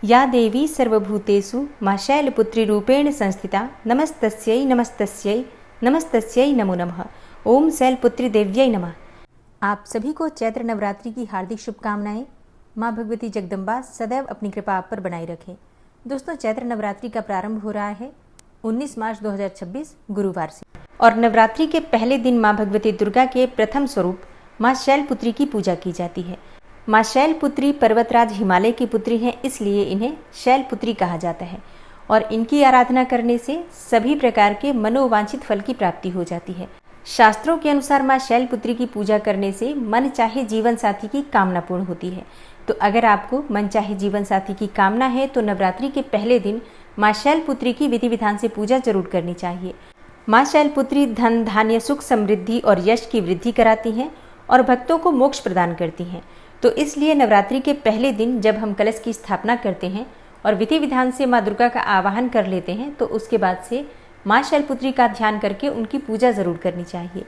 या देवी सर्वभूतेषु मां शैलपुत्री रूपेण संस्थिता नमस्तस्यै नमस्तस्यै नमस्तस्यै नमो नमः। ओम शैलपुत्री देव्यै नमः। आप सभी को चैत्र नवरात्रि की हार्दिक शुभकामनाएं। माँ भगवती जगदम्बा सदैव अपनी कृपा आप पर बनाए रखें। दोस्तों, चैत्र नवरात्रि का प्रारंभ हो रहा है 19 मार्च 2026 गुरुवार से, और नवरात्रि के पहले दिन माँ भगवती दुर्गा के प्रथम स्वरूप माँ शैलपुत्री की पूजा की जाती है। माँ शैलपुत्री पर्वतराज हिमालय की पुत्री हैं, इसलिए इन्हें शैलपुत्री कहा जाता है और इनकी आराधना करने से सभी प्रकार के मनोवांछित फल की प्राप्ति हो जाती है। शास्त्रों के अनुसार माँ शैलपुत्री की पूजा करने से मन चाहे जीवन साथी की कामना पूर्ण होती है। तो अगर आपको मन चाहे जीवन साथी की कामना है तो नवरात्रि के पहले दिन माँ शैलपुत्री की विधि विधान से पूजा जरूर करनी चाहिए। माँ शैलपुत्री धन धान्य सुख समृद्धि और यश की वृद्धि कराती हैं और भक्तों को मोक्ष प्रदान करती हैं। तो इसलिए नवरात्रि के पहले दिन जब हम कलश की स्थापना करते हैं और विधि विधान से माँ दुर्गा का आवाहन कर लेते हैं तो उसके बाद से माँ शैलपुत्री का ध्यान करके उनकी पूजा जरूर करनी चाहिए।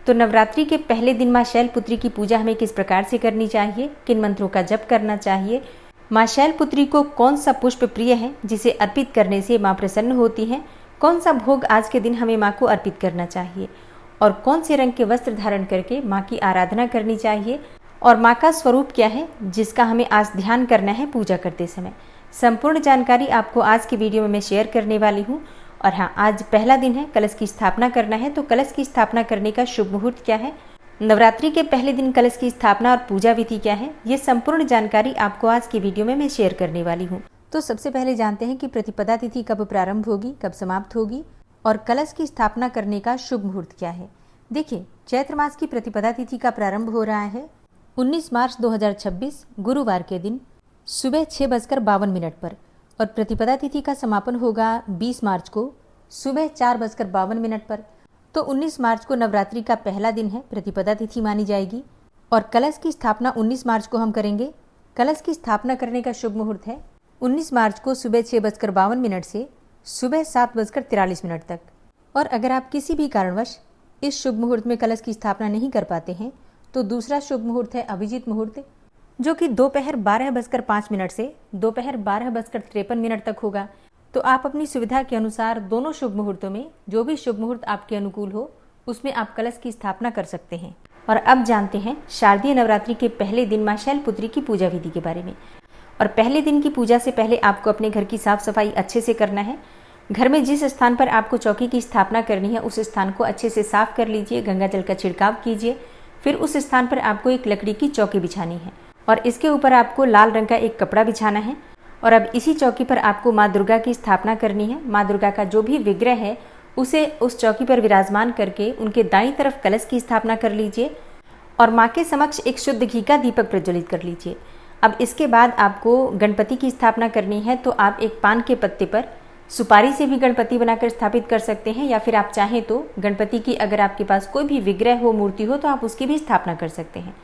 तो नवरात्रि के पहले दिन माँ शैलपुत्री की पूजा हमें किस प्रकार से करनी चाहिए, किन मंत्रों का जप करना चाहिए, माँ शैलपुत्री को कौन सा पुष्प प्रिय है जिसे अर्पित करने से माँ प्रसन्न होती है, कौन सा भोग आज के दिन हमें माँ को अर्पित करना चाहिए और कौन से रंग के वस्त्र धारण करके माँ की आराधना करनी चाहिए और माँ का स्वरूप क्या है जिसका हमें आज ध्यान करना है पूजा करते समय, संपूर्ण जानकारी आपको आज की वीडियो में मैं शेयर करने वाली हूँ। और हाँ, आज पहला दिन है, कलश की स्थापना करना है। तो कलश की स्थापना करने का शुभ मुहूर्त क्या है, नवरात्रि के पहले दिन कलश की स्थापना और पूजा विधि क्या है, ये संपूर्ण जानकारी आपको आज की वीडियो में मैं शेयर करने वाली हूँ। तो सबसे पहले जानते हैं कि प्रतिपदा तिथि कब प्रारंभ होगी, कब समाप्त होगी और कलश की स्थापना करने का शुभ मुहूर्त क्या है। देखिए, चैत्र मास की प्रतिपदा तिथि का प्रारंभ हो रहा है 19 मार्च 2026 गुरुवार के दिन सुबह 6:52 पर और प्रतिपदा तिथि का समापन होगा 20 मार्च को सुबह 4:52 पर। तो 19 मार्च को नवरात्रि का पहला दिन है, प्रतिपदा तिथि मानी जाएगी और कलश की स्थापना 19 मार्च को हम करेंगे। कलश की स्थापना करने का शुभ मुहूर्त है 19 मार्च को सुबह 6:52 से सुबह 7:43 तक। और अगर आप किसी भी कारणवश इस शुभ मुहूर्त में कलश की स्थापना नहीं कर पाते हैं तो दूसरा शुभ मुहूर्त है अभिजीत मुहूर्त, जो कि दोपहर 12:05 से दोपहर 12:53 तक होगा। तो आप अपनी सुविधा के अनुसार दोनों शुभ मुहूर्तों में जो भी शुभ मुहूर्त आपके अनुकूल हो उसमें आप कलश की स्थापना कर सकते हैं। और अब जानते हैं शारदीय नवरात्रि के पहले दिन माँ शैलपुत्री की पूजा विधि के बारे में। और पहले दिन की पूजा से पहले आपको अपने घर की साफ सफाई अच्छे से करना है। घर में जिस स्थान पर आपको चौकी की स्थापना करनी है उस स्थान को अच्छे से साफ कर लीजिए, गंगा जल का छिड़काव कीजिए। फिर उस स्थान पर आपको एक लकड़ी की चौकी बिछानी है और इसके ऊपर आपको लाल रंग का एक कपड़ा बिछाना है। और अब इसी चौकी पर आपको माँ दुर्गा की स्थापना करनी है। माँ दुर्गा का जो भी विग्रह है उसे उस चौकी पर विराजमान करके उनके दाईं तरफ कलश की स्थापना कर लीजिए और माँ के समक्ष एक शुद्ध घी का दीपक प्रज्वलित कर लीजिए। अब इसके बाद आपको गणपति की स्थापना करनी है। तो आप एक पान के पत्ते पर सुपारी से भी गणपति बनाकर स्थापित कर सकते हैं या फिर आप चाहें तो गणपति की अगर आपके पास कोई भी विग्रह हो, मूर्ति हो, तो आप उसकी भी स्थापना कर सकते हैं।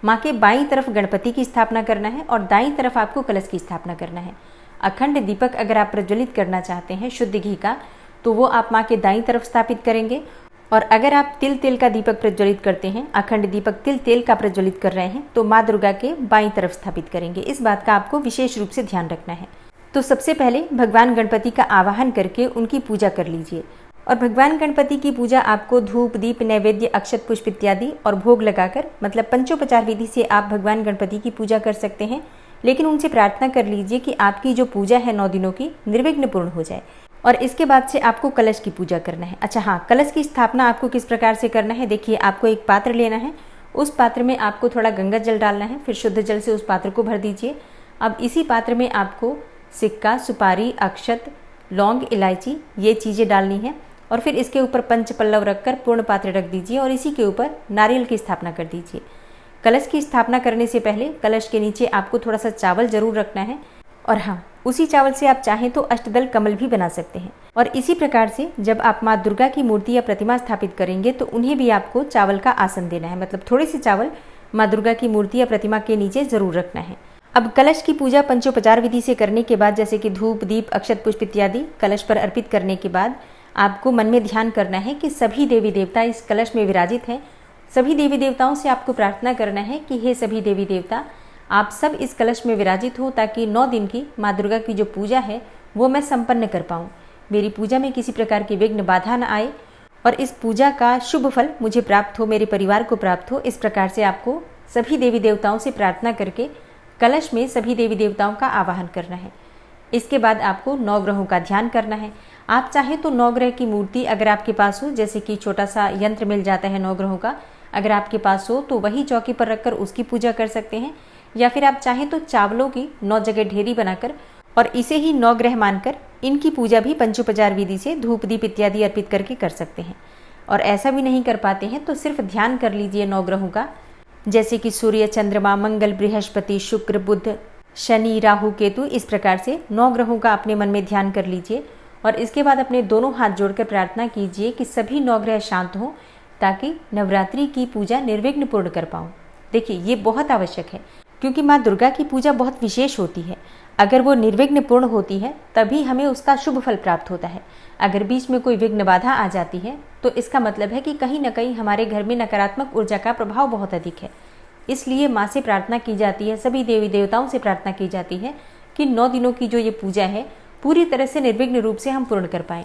माँ के बाईं तरफ गणपति की स्थापना करना है और दाईं तरफ आपको कलश की स्थापना करना है। अखंड दीपक अगर आप प्रज्वलित करना चाहते हैं शुद्ध घी का तो वो आप माँ के दाईं तरफ स्थापित करेंगे। और अगर आप तिल का दीपक प्रज्वलित करते हैं, अखंड दीपक तिल का प्रज्वलित कर रहे हैं, तो माँ दुर्गा के बाईं तरफ स्थापित करेंगे। इस बात का आपको विशेष रूप से ध्यान रखना है। तो सबसे पहले भगवान गणपति का आवाहन करके उनकी पूजा कर लीजिए। और भगवान गणपति की पूजा आपको धूप दीप नैवेद्य अक्षत पुष्प इत्यादि और भोग लगाकर, मतलब पंचोपचार विधि से आप भगवान गणपति की पूजा कर सकते हैं। लेकिन उनसे प्रार्थना कर लीजिए कि आपकी जो पूजा है 9 दिनों की निर्विघ्न पूर्ण हो जाए। और इसके बाद से आपको कलश की पूजा करना है। अच्छा हाँ, कलश की स्थापना आपको किस प्रकार से करना है, देखिए, आपको एक पात्र लेना है। उस पात्र में आपको थोड़ा गंगा जल डालना है, फिर शुद्ध जल से उस पात्र को भर दीजिए। अब इसी पात्र में आपको सिक्का, सुपारी, अक्षत, लौंग, इलायची ये चीज़ें डालनी है और फिर इसके ऊपर पंच पल्लव रखकर पूर्ण पात्र रख दीजिए और इसी के ऊपर नारियल की स्थापना कर दीजिए। कलश की स्थापना करने से पहले कलश के नीचे आपको थोड़ा सा चावल जरूर रखना है। और हाँ, उसी चावल से आप चाहें तो अष्टदल कमल भी बना सकते हैं। और इसी प्रकार से जब आप माँ दुर्गा की मूर्ति या प्रतिमा स्थापित करेंगे तो उन्हें भी आपको चावल का आसन देना है, मतलब थोड़े से चावल माँ दुर्गा की मूर्ति या प्रतिमा के नीचे जरूर रखना है। अब कलश की पूजा पंचोपचार विधि से करने के बाद, जैसे कि धूप दीप अक्षत पुष्प इत्यादि कलश पर अर्पित करने के बाद आपको मन में ध्यान करना है कि सभी देवी देवता इस कलश में विराजित हैं। सभी देवी देवताओं से आपको प्रार्थना करना है कि हे सभी देवी देवता, आप सब इस कलश में विराजित हो ताकि 9 दिन की माँ दुर्गा की जो पूजा है वो मैं संपन्न कर पाऊँ। मेरी पूजा में किसी प्रकार की विघ्न बाधा न आए और इस पूजा का शुभ फल मुझे प्राप्त हो, मेरे परिवार को प्राप्त हो। इस प्रकार से आपको सभी देवी देवताओं से प्रार्थना करके कलश में सभी देवी देवताओं का आवाहन करना है। इसके बाद आपको 9 ग्रहों का ध्यान करना है। आप चाहे तो 9 ग्रह की मूर्ति अगर आपके पास हो, जैसे कि छोटा सा यंत्र मिल जाता है 9 ग्रहों का, अगर आपके पास हो तो वही चौकी पर रखकर उसकी पूजा कर सकते हैं। या फिर आप चाहें तो चावलों की 9 जगह ढेरी बनाकर और इसे ही 9 ग्रह मानकर इनकी पूजा भी पंचोपचार विधि से धूप दीप इत्यादि अर्पित करके कर सकते हैं। और ऐसा भी नहीं कर पाते हैं तो सिर्फ ध्यान कर लीजिए 9 ग्रहों का, जैसे कि सूर्य, चंद्रमा, मंगल, बृहस्पति, शुक्र, बुध, शनि, राहु, केतु। इस प्रकार से 9 ग्रहों का अपने मन में ध्यान कर लीजिए और इसके बाद अपने दोनों हाथ जोड़कर प्रार्थना कीजिए कि सभी 9 ग्रह शांत हों ताकि नवरात्रि की पूजा निर्विघ्न पूर्ण कर पाऊँ। देखिए, ये बहुत आवश्यक है क्योंकि माँ दुर्गा की पूजा बहुत विशेष होती है। अगर वो निर्विघ्न पूर्ण होती है तभी हमें उसका शुभ फल प्राप्त होता है। अगर बीच में कोई विघ्न बाधा आ जाती है तो इसका मतलब है कि कहीं न कहीं हमारे घर में नकारात्मक ऊर्जा का प्रभाव बहुत अधिक है। इसलिए माँ से प्रार्थना की जाती है, सभी देवी देवताओं से प्रार्थना की जाती है कि 9 दिनों की जो ये पूजा है पूरी तरह से निर्विघ्न रूप से हम पूर्ण कर पाएँ।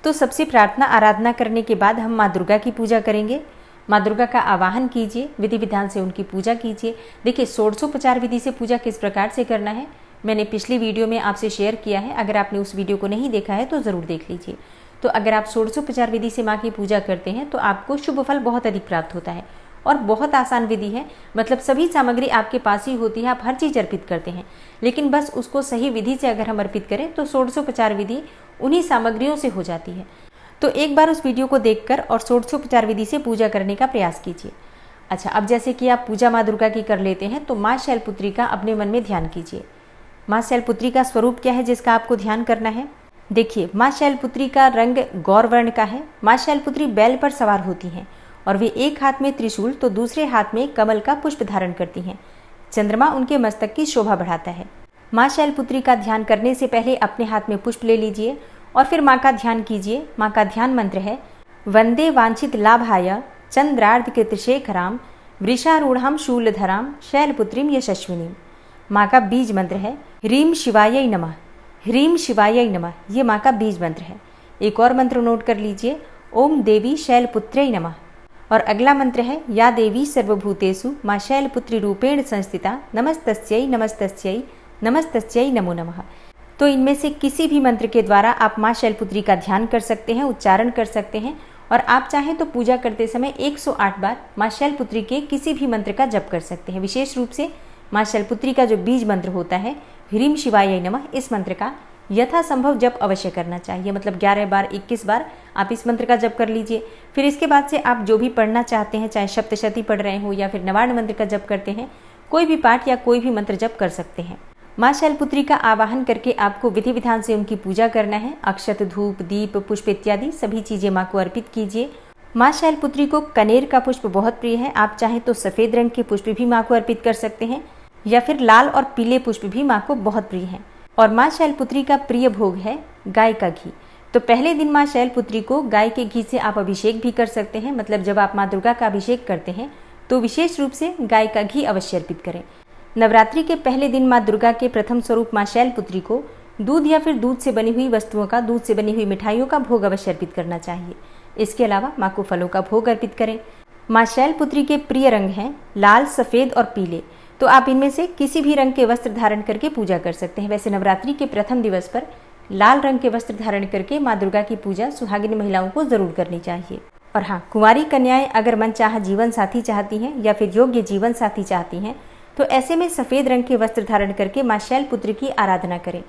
तो सबसे प्रार्थना आराधना करने के बाद हम माँ दुर्गा की पूजा करेंगे। माँ दुर्गा का आवाहन कीजिए, विधि विधान से उनकी पूजा कीजिए। देखिए, षोडशोपचार विधि से पूजा किस प्रकार से करना है मैंने पिछली वीडियो में आपसे शेयर किया है। अगर आपने उस वीडियो को नहीं देखा है तो ज़रूर देख लीजिए। तो अगर आप षोडशोपचार विधि से माँ की पूजा करते हैं तो आपको शुभ फल बहुत अधिक प्राप्त होता है और बहुत आसान विधि है। मतलब सभी सामग्री आपके पास ही होती है, आप हर चीज़ अर्पित करते हैं, लेकिन बस उसको सही विधि से अगर हम अर्पित करें तो षोडशोपचार विधि उन्हीं सामग्रियों से हो जाती है। तो एक बार उस वीडियो को देखकर और षोडशोपचार विधि से पूजा करने का प्रयास कीजिए। अच्छा, अब जैसे कि आप पूजा माँ दुर्गा की कर लेते हैं तो माँ शैलपुत्री का अपने मन में ध्यान कीजिए। माँ शैलपुत्री का स्वरूप क्या है जिसका आपको ध्यान करना है? देखिए, माँ शैलपुत्री का रंग गौर वर्ण का है। माँ शैलपुत्री बैल पर सवार होती हैं और वे एक हाथ में त्रिशूल तो दूसरे हाथ में कमल का पुष्प धारण करती हैं। चंद्रमा उनके मस्तक की शोभा बढ़ाता है। माँ शैलपुत्री का ध्यान करने से पहले अपने हाथ में पुष्प ले लीजिए और फिर माँ का ध्यान कीजिए। माँ का ध्यान मंत्र है वंदे वांछित लाभाय चंद्रार्ध कृतशेखराम वृषारूढ़ाम शूलधराम शैलपुत्रीम यशस्विनीम। माँ का बीज मंत्र है ह्रीम शिवाय नमः। ह्रीम शिवाय नमः, ये माँ का बीज मंत्र है। एक और मंत्र नोट कर लीजिए, ओम देवी शैलपुत्रै नमः। और अगला मंत्र है या देवी सर्वभूतेषु माँ शैलपुत्री रूपेण संस्थिता नमस्तस्यै नमस्तस्यै नमस्तस्यै नमो नमः। तो इनमें से किसी भी मंत्र के द्वारा आप माँ शैलपुत्री का ध्यान कर सकते हैं, उच्चारण कर सकते हैं और आप चाहें तो पूजा करते समय 108 बार माँ शैलपुत्री के किसी भी मंत्र का जप कर सकते हैं। विशेष रूप से माँ शैलपुत्री का जो बीज मंत्र होता है ह्रीम शिवाय नमः, इस मंत्र का यथासंभव जप अवश्य करना चाहिए। मतलब 11 बार 21 बार आप इस मंत्र का जप कर लीजिए। फिर इसके बाद से आप जो भी पढ़ना चाहते हैं, चाहे सप्तशती पढ़ रहे हो या फिर नवार्ण मंत्र का जप करते हैं, कोई भी पाठ या कोई भी मंत्र जप कर सकते हैं। माँ शैलपुत्री का आवाहन करके आपको विधि विधान से उनकी पूजा करना है। अक्षत, धूप, दीप, पुष्प इत्यादि सभी चीजें माँ को अर्पित कीजिए। माँ शैलपुत्री को कनेर का पुष्प बहुत प्रिय है। आप चाहें तो सफेद रंग के पुष्प भी माँ को अर्पित कर सकते हैं या फिर लाल और पीले पुष्प भी माँ को बहुत प्रिय हैं। और माँ शैलपुत्री का प्रिय भोग है गाय का घी। तो पहले दिन माँ शैलपुत्री को गाय के घी से आप अभिषेक भी कर सकते हैं। मतलब जब आप माँ दुर्गा का अभिषेक करते हैं तो विशेष रूप से गाय का घी अवश्य अर्पित करें। नवरात्रि के पहले दिन माँ दुर्गा के प्रथम स्वरूप माँ शैलपुत्री को दूध या फिर दूध से बनी हुई वस्तुओं का, दूध से बनी हुई मिठाइयों का भोग अवश्य अर्पित करना चाहिए। इसके अलावा माँ को फलों का भोग अर्पित करें। माँ शैलपुत्री के प्रिय रंग हैं लाल, सफेद और पीले। तो आप इनमें से किसी भी रंग के वस्त्र धारण करके पूजा कर सकते हैं। वैसे नवरात्रि के प्रथम दिवस पर लाल रंग के वस्त्र धारण करके माँ दुर्गा की पूजा सुहागिन महिलाओं को जरूर करनी चाहिए। और हाँ, कुंवारी कन्याएं अगर मनचाहा जीवन साथी चाहती हैं या फिर योग्य जीवन साथी चाहती हैं तो ऐसे में सफेद रंग के वस्त्र धारण करके माँ शैलपुत्री की आराधना करें।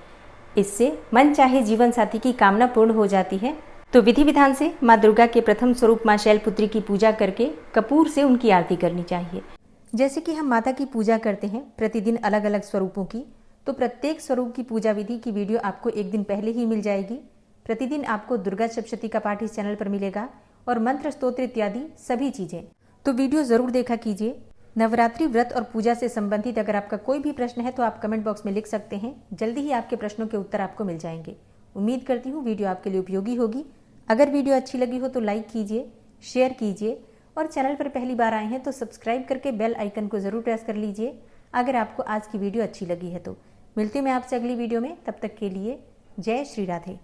इससे मन चाहे जीवन साथी की कामना पूर्ण हो जाती है। तो विधि विधान से माँ दुर्गा के प्रथम स्वरूप माँ शैलपुत्री की पूजा करके कपूर से उनकी आरती करनी चाहिए। जैसे कि हम माता की पूजा करते हैं प्रतिदिन अलग अलग स्वरूपों की, तो प्रत्येक स्वरूप की पूजा विधि की वीडियो आपको एक दिन पहले ही मिल जाएगी। प्रतिदिन आपको दुर्गा सप्तशती का पाठ इस चैनल पर मिलेगा और मंत्र, स्तोत्र इत्यादि सभी चीजें। तो वीडियो जरूर देखा कीजिए। नवरात्रि व्रत और पूजा से संबंधित अगर आपका कोई भी प्रश्न है तो आप कमेंट बॉक्स में लिख सकते हैं। जल्दी ही आपके प्रश्नों के उत्तर आपको मिल जाएंगे। उम्मीद करती हूँ वीडियो आपके लिए उपयोगी होगी। अगर वीडियो अच्छी लगी हो तो लाइक कीजिए, शेयर कीजिए और चैनल पर पहली बार आए हैं तो सब्सक्राइब करके बेल आइकन को जरूर प्रेस कर लीजिए। अगर आपको आज की वीडियो अच्छी लगी है तो। मिलती हूँ मैं आपसे अगली वीडियो में, तब तक के लिए जय श्री राधे।